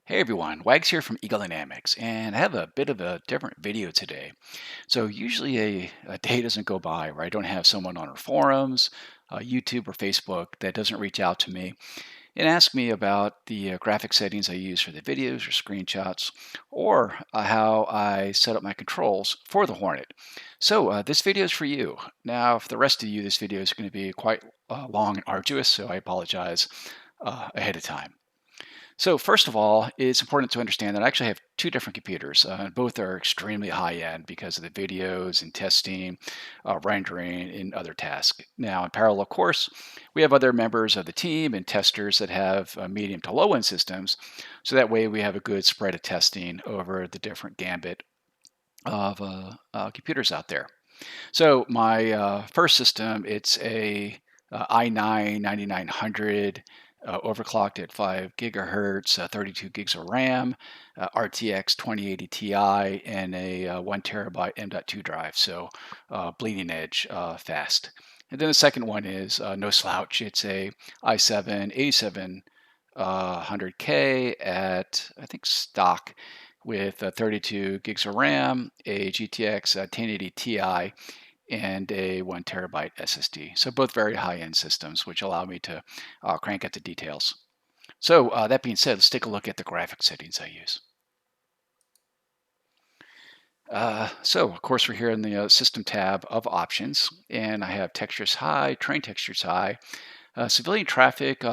Hey everyone, Wags here from Eagle Dynamics, and I have a bit of a different video today. So usually a day doesn't go by where I don't have someone on our forums, YouTube or Facebook that doesn't reach out to me and ask me about the graphic settings I use for the videos or screenshots, or how I set up my controls for the Hornet. So this video is for you. Now, for the rest of you, this video is going to be quite long and arduous, so I apologize ahead of time. So first of all, it's important to understand that I actually have two different computers. Both are extremely high end because of the videos and testing, rendering, and other tasks. Now, in parallel course, we have other members of the team and testers that have medium to low end systems. So that way we have a good spread of testing over the different gambit of computers out there. So my first system, it's a i9 9900 overclocked at 5 gigahertz, 32 gigs of RAM, RTX 2080 Ti, and a 1 terabyte M.2 drive. So bleeding edge fast. And then the second one is no slouch. It's a i7 8700K at I think stock with 32 gigs of RAM, a GTX 1080 Ti, and a 1 terabyte SSD. So both very high-end systems, which allow me to crank out the details. So that being said, let's take a look at the graphic settings I use. So of course we're here in the system tab of options, and I have textures high, train textures high. Civilian traffic,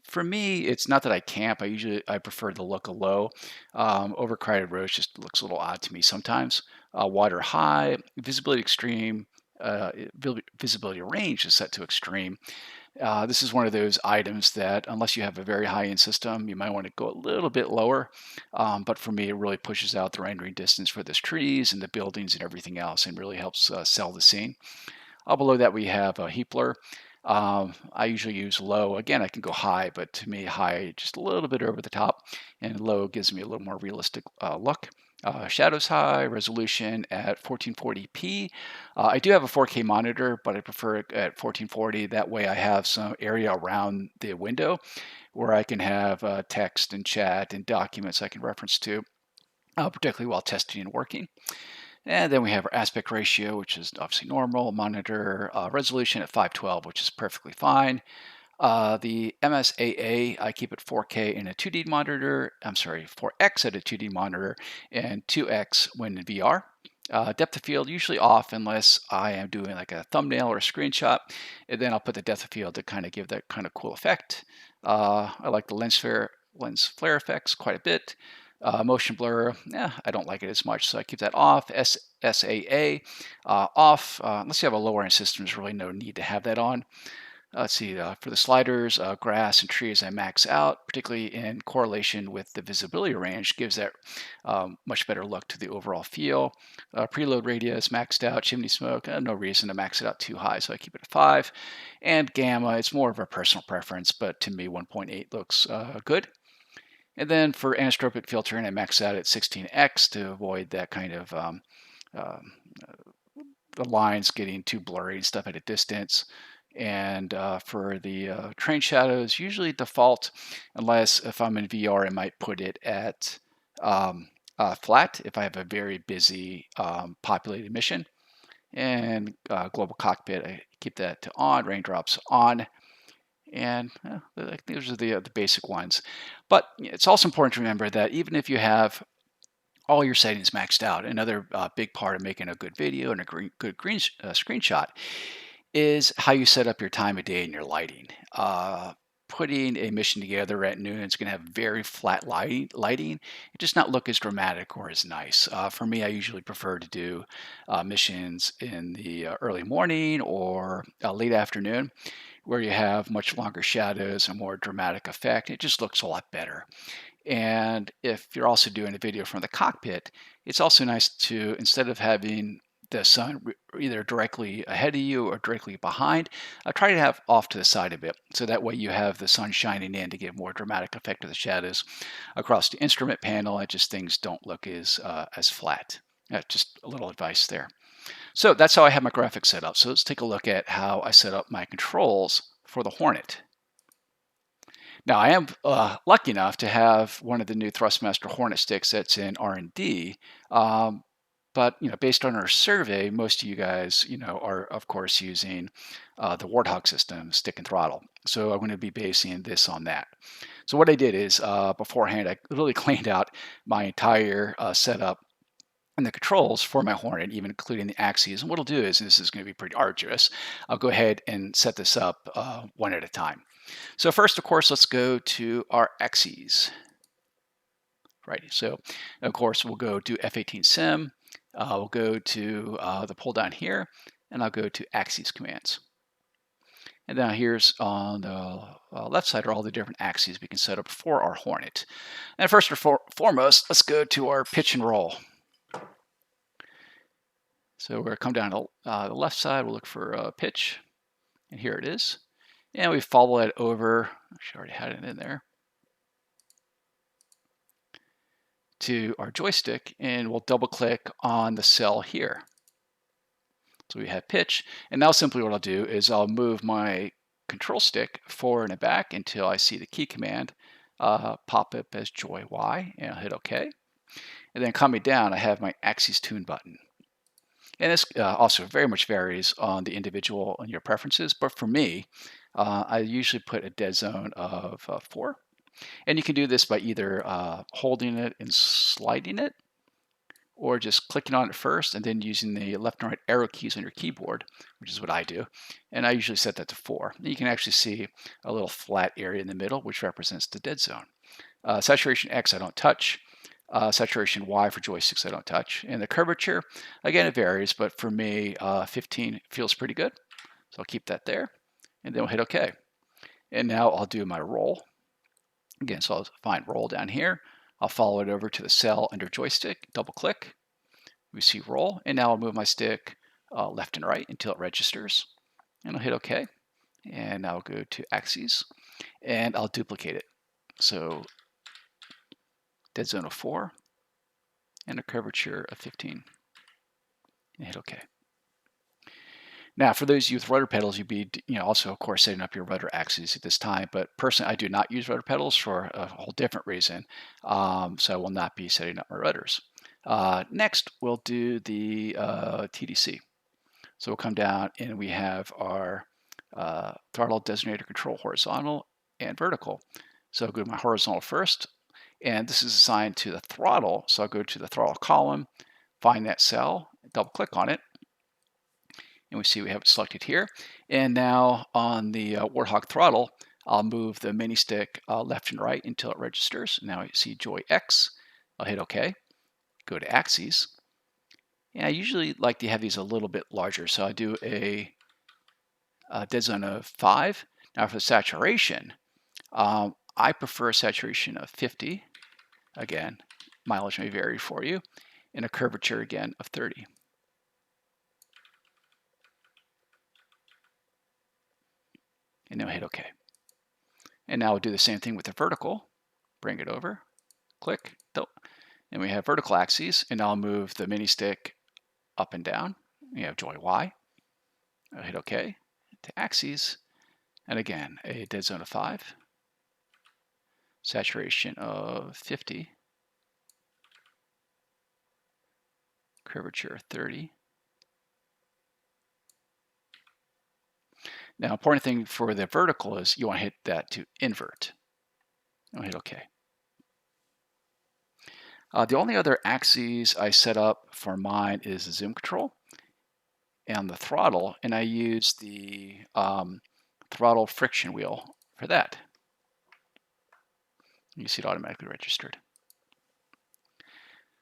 for me, it's not that I camp. I prefer the look of low. Overcrowded roads just looks a little odd to me sometimes. Water high, visibility extreme, visibility range is set to extreme. This is one of those items that, unless you have a very high-end system, you might want to go a little bit lower. But for me, it really pushes out the rendering distance for the trees and the buildings and everything else, and really helps sell the scene. Below that, we have a heap blur. I usually use low. Again, I can go high, but to me, high just a little bit over the top, and low gives me a little more realistic look. Shadows high, resolution at 1440p. I do have a 4K monitor, but I prefer it at 1440. That way I have some area around the window where I can have text and chat and documents I can reference to, particularly while testing and working. And then we have our aspect ratio, which is obviously normal. Monitor resolution at 512, which is perfectly fine. The MSAA, I keep it 4K in a 2D monitor. I'm sorry, 4X at a 2D monitor and 2X when in VR. Depth of field usually off unless I am doing like a thumbnail or a screenshot, and then I'll put the depth of field to kind of give that kind of cool effect. I like the lens flare effects quite a bit. Motion blur, I don't like it as much, so I keep that off. SAA off. Unless you have a lower end system, there's really no need to have that on. Let's see, for the sliders, grass and trees I max out, particularly in correlation with the visibility range, gives that much better look to the overall feel. Preload radius maxed out, chimney smoke, no reason to max it out too high, so I keep it at 5. And gamma, it's more of a personal preference, but to me 1.8 looks good. And then for anisotropic filtering, I max out at 16x to avoid that kind of um, the lines getting too blurry and stuff at a distance. And for the train shadows, usually default, unless if I'm in VR, I might put it at flat if I have a very busy populated mission. And global cockpit, I keep that to on, raindrops on. And I think those are the basic ones. But it's also important to remember that even if you have all your settings maxed out, another big part of making a good video and a good screenshot is how you set up your time of day and your lighting. Putting a mission together at noon, it's going to have very flat lighting. It does not look as dramatic or as nice. For me, I usually prefer to do missions in the early morning or late afternoon, where you have much longer shadows, a more dramatic effect. It just looks a lot better. And if you're also doing a video from the cockpit, it's also nice to, instead of having the sun either directly ahead of you or directly behind, try to have off to the side a bit. So that way you have the sun shining in to give more dramatic effect to the shadows across the instrument panel, and just things don't look as flat. Just a little advice there. So that's how I have my graphics set up. So let's take a look at how I set up my controls for the Hornet. Now, I am lucky enough to have one of the new Thrustmaster Hornet sticks that's in R&D. Um, but based on our survey, most of you guys, are of course using the Warthog system, stick and throttle. So I'm going to be basing this on that. So what I did is beforehand, I literally cleaned out my entire setup and the controls for my Hornet, even including the axes. And what I'll do is, and this is going to be pretty arduous, I'll go ahead and set this up one at a time. So first, of course, let's go to our axes. Right. So, of course, we'll go to F-18 Sim. We'll go to the pull down here, and I'll go to axes commands. And now here's on the left side are all the different axes we can set up for our Hornet. And first and foremost, let's go to our pitch and roll. So we're going to come down to the left side. We'll look for pitch, and here it is. And we follow it over. Actually, I already had it in there. To our joystick, and we'll double click on the cell here. So we have pitch, and now simply what I'll do is I'll move my control stick forward and back until I see the key command pop up as joy Y, and I'll hit OK. And then coming down, I have my axis tune button. And this also very much varies on the individual and your preferences, but for me, I usually put a dead zone of 4. And you can do this by either holding it and sliding it, or just clicking on it first and then using the left and right arrow keys on your keyboard, which is what I do. And I usually set that to 4. You can actually see a little flat area in the middle, which represents the dead zone. Saturation X I don't touch. Saturation Y for joysticks I don't touch. And the curvature, again, it varies, but for me, 15 feels pretty good. So I'll keep that there. And then we'll hit OK. And now I'll do my roll. Again, so I'll find roll down here. I'll follow it over to the cell under joystick, double click. We see roll, and now I'll move my stick left and right until it registers. And I'll hit OK. And now I'll go to axes, and I'll duplicate it. So dead zone of 4, and a curvature of 15. And hit OK. Now, for those of you with rudder pedals, you'd be also, of course, setting up your rudder axes at this time. But personally, I do not use rudder pedals for a whole different reason. So I will not be setting up my rudders. Next, we'll do the TDC. So we'll come down and we have our throttle designator control horizontal and vertical. So I'll go to my horizontal first. And this is assigned to the throttle. So I'll go to the throttle column, find that cell, double click on it. And we see we have it selected here. And now on the Warthog throttle, I'll move the mini stick left and right until it registers. Now you see Joy X. I'll hit OK. Go to axes. And I usually like to have these a little bit larger. So I do a dead zone of 5. Now for the saturation, I prefer a saturation of 50. Again, mileage may vary for you. And a curvature again of 30. And now hit OK. And now we'll do the same thing with the vertical. Bring it over, click, and we have vertical axes. And now I'll move the mini stick up and down. We have joy Y. I'll hit OK to axes. And again, a dead zone of 5, saturation of 50, curvature of 30. Now, important thing for the vertical is you want to hit that to invert. I'll hit OK. The only other axes I set up for mine is the zoom control and the throttle, and I use the throttle friction wheel for that. You see it automatically registered.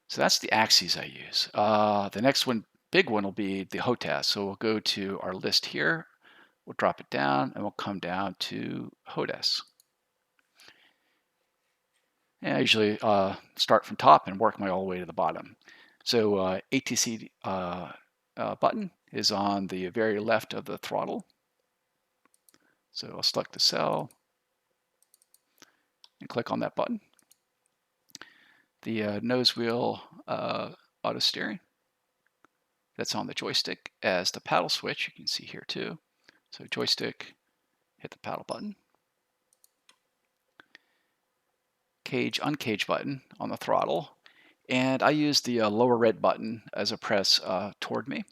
So that's the axes I use. The next one, big one, will be the HOTAS. So we'll go to our list here. We'll drop it down, and we'll come down to HOTAS. And I usually start from top and work my all the way to the bottom. So A-18C button is on the very left of the throttle. So I'll select the cell and click on that button. The nose wheel auto steering, that's on the joystick as the paddle switch. You can see here too. So joystick, hit the paddle button. cage uncage button on the throttle, and I use the lower red button as a press toward me.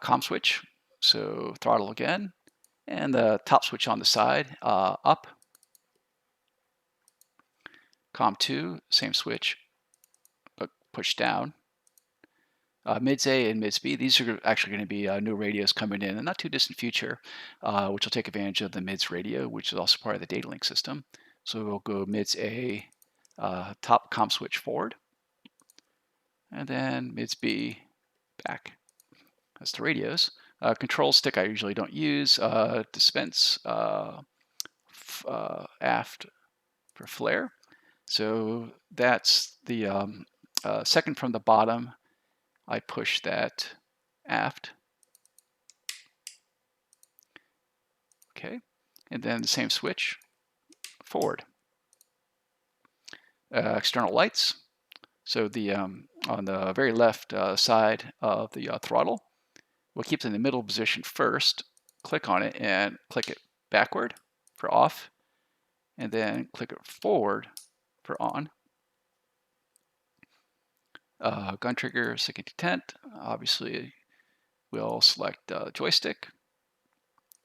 COM switch, so throttle again, and the top switch on the side, up. COM 2, same switch, but push down. Mids A and Mids B, these are actually going to be new radios coming in the not too distant future, which will take advantage of the Mids radio, which is also part of the data link system. So we'll go Mids A, top COM switch forward, and then Mids B back. That's the radios. Control stick I usually don't use. Dispense aft for flare. So that's the second from the bottom. I push that aft. Okay, and then the same switch forward. External lights. So the on the very left side of the throttle, we'll keep it in the middle position first. Click on it and click it backward for off, and then click it forward for on. Gun trigger, stick and detent. Obviously, we'll select joystick,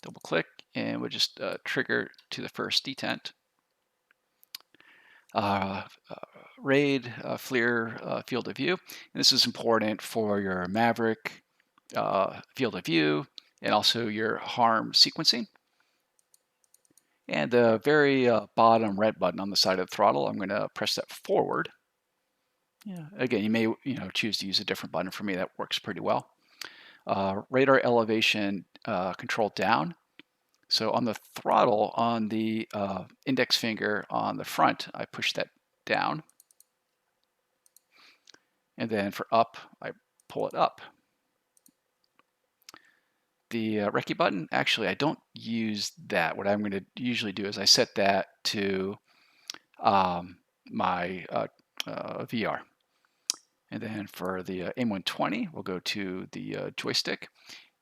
double click, and we'll just trigger to the first detent. RAID, FLIR field of view. And this is important for your Maverick field of view and also your harm sequencing. And the very bottom red button on the side of the throttle, I'm going to press that forward. Yeah. Again, you may choose to use a different button. For me, that works pretty well. Radar elevation control down. So on the throttle, on the index finger on the front, I push that down. And then for up, I pull it up. The recce button, actually, I don't use that. What I'm going to usually do is I set that to my VR. And then for the AIM-120, we'll go to the joystick,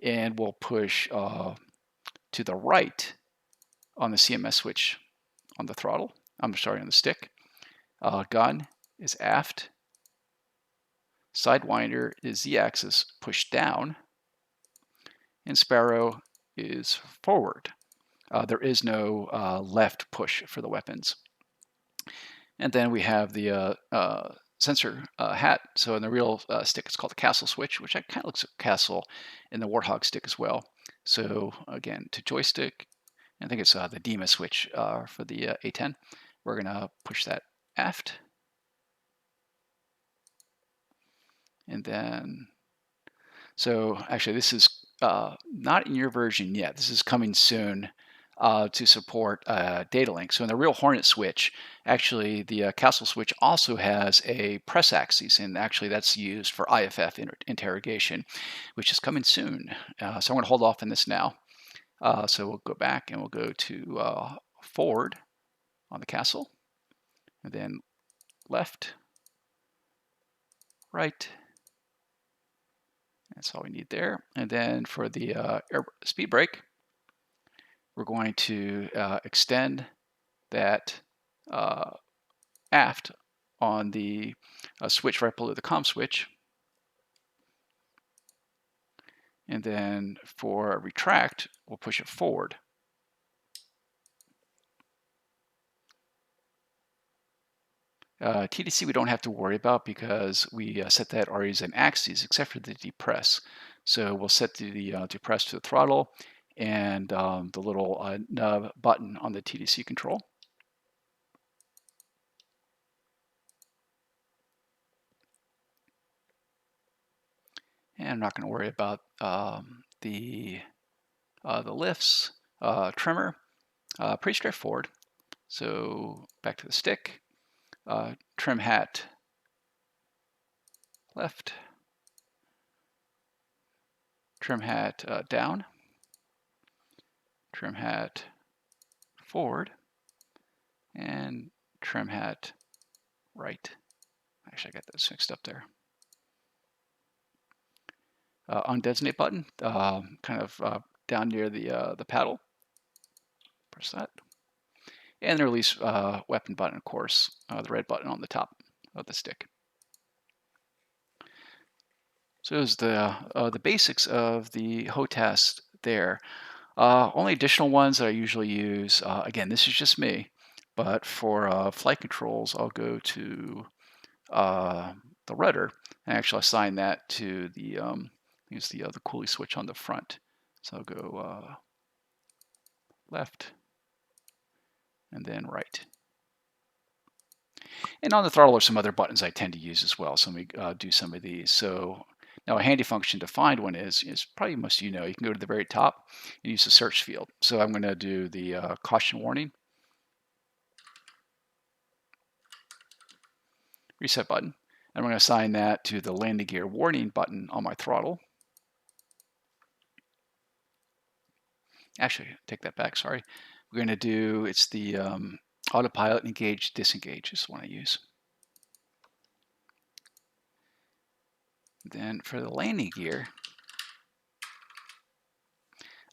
and we'll push to the right on the CMS switch on the throttle. I'm sorry, on the stick. Gun is aft. Sidewinder is Z-axis push down. And Sparrow is forward. There is no left push for the weapons. And then we have the sensor hat. So in the real stick, it's called the castle switch, which kind of looks like castle in the Warthog stick as well. So again, to joystick, I think it's the DEMA switch for the A10. We're going to push that aft. And then, so actually this is not in your version yet. This is coming soon to support data link. So in the real Hornet switch, actually the castle switch also has a press axis, and actually that's used for IFF interrogation, which is coming soon. So I'm going to hold off on this now. So we'll go back and we'll go to forward on the castle, and then left, right. That's all we need there. And then for the air speed brake, we're going to extend that aft on the switch right below the COM switch. And then for retract, we'll push it forward. TDC we don't have to worry about because we set that already as an axis, except for the depress. So we'll set the depress to the throttle and the little nub button on the TDC control. And I'm not going to worry about the lifts, trimmer, pretty straightforward. So back to the stick, trim hat left, trim hat down, trim hat forward, and trim hat right. Actually, I got those mixed up there. Undesignate button, kind of down near the paddle. Press that. And the release weapon button, of course, the red button on the top of the stick. So those the basics of the HOTAS there. Only additional ones that I usually use, again, this is just me, but for flight controls, I'll go to uh, the rudder and actually assign that to the use the coolie switch on the front. So I'll go left and then right. And on the throttle are some other buttons I tend to use as well. So let me do some of these. So now a handy function to find one is probably most of you know, you can go to the very top and use the search field. So I'm going to do the caution warning, reset button. I'm going to assign that to the landing gear warning button on my throttle. Actually, take that back, sorry. We're going to do, it's the autopilot engage, disengage is the one I use. Then for the landing gear,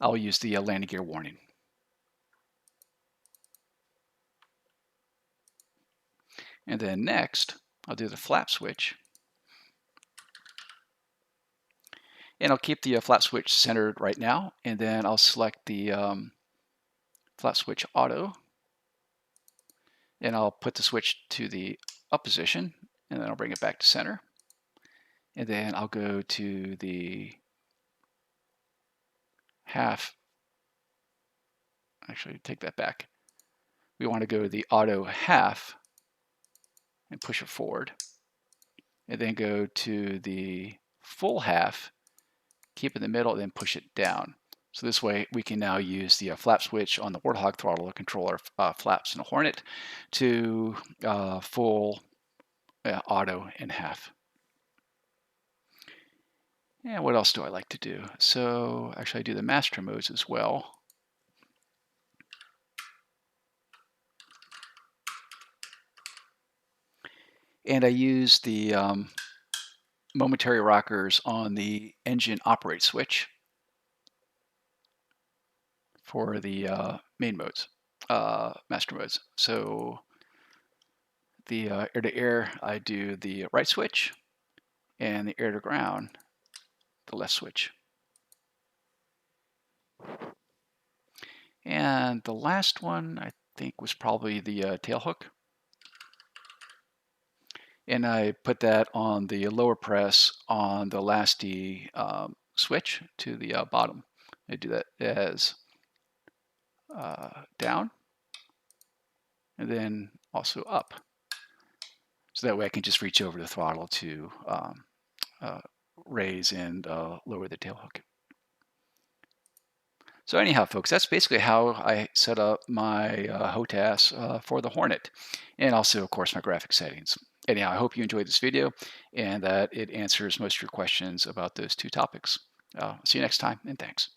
I'll use the landing gear warning. And then next, I'll do the flap switch. And I'll keep the flap switch centered right now. And then I'll select the flap switch auto. And I'll put the switch to the up position. And then I'll bring it back to center. And then I'll go to the half. Actually, take that back. We want to go to the auto half and push it forward. And then go to the full half, keep it in the middle, and then push it down. So this way we can now use the flap switch on the Warthog throttle to control our flaps in a Hornet to full auto in half. And what else do I like to do? So actually I do the master modes as well. And I use the momentary rockers on the engine operate switch for the main modes, master modes. So the air to air, I do the right switch, and the air to ground, the left switch. And the last one I think was probably the tail hook. And I put that on the lower press on the last D switch to the bottom. I do that as down and then also up. So that way I can just reach over the throttle to raise and lower the tail hook. So anyhow, folks, that's basically how I set up my HOTAS for the Hornet, and also, of course, my graphic settings. Anyhow, I hope you enjoyed this video and that it answers most of your questions about those two topics. See you next time, and thanks.